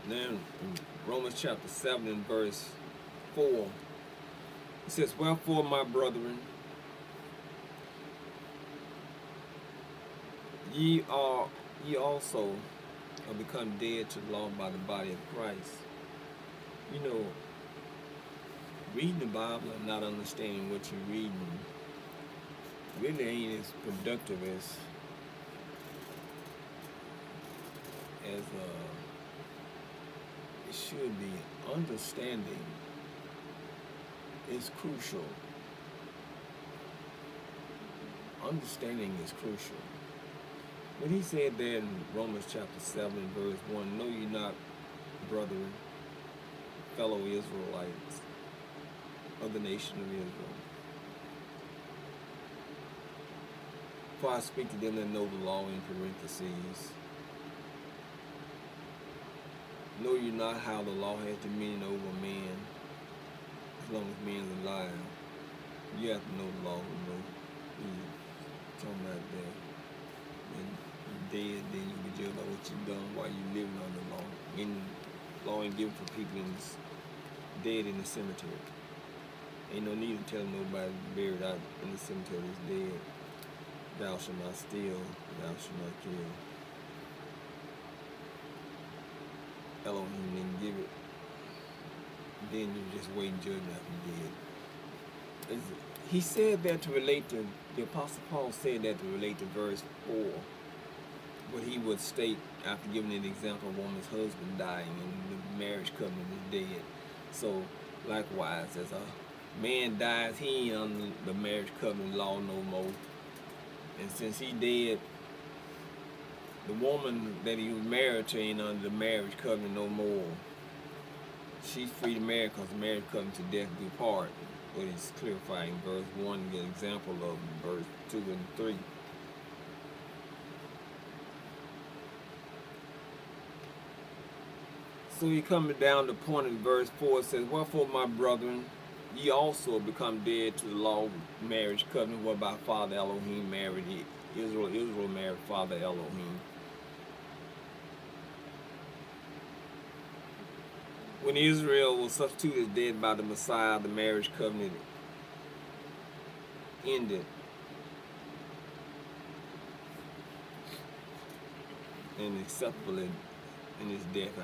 Then in Romans chapter 7 and verse 4, it says, "Wherefore, my brethren, ye also are become dead to the law by the body of Christ." You know, reading the Bible and not understanding what you're reading really ain't as productive as it should be. Understanding is crucial. Understanding is crucial. When he said there in Romans chapter 7, verse 1, "Know ye not, brethren, fellow Israelites of the nation of Israel, for I speak to them that know the law," in parentheses, "know ye not how the law has dominion over man, as long as man is alive?" You have to know the law to know. He's talking about that. When you're dead, then you be judged by what you've done while you living under the law. And law ain't given for people dead in the cemetery. Ain't no need to tell nobody buried out in the cemetery is dead. "Thou shalt not steal, thou shalt not kill." Elohim didn't give it. Then you just wait and judge after you're dead. He said that to relate to, the Apostle Paul said that to relate to verse 4, what he would state after giving an example of a woman's husband dying and the marriage covenant is dead. So, likewise, as a man dies, he ain't under the marriage covenant law no more. And since he dead, the woman that he was married to ain't under the marriage covenant no more. She's free to marry because the marriage covenant to death do part. But he's clarifying verse 1, the example of verse 2 and 3. So he coming down to point in verse 4, it says, "Wherefore, my brethren, ye also become dead to the law of marriage covenant, whereby Father Elohim married Israel. Israel married Father Elohim." When Israel was substituted as dead by the Messiah, the marriage covenant ended. And acceptable in his death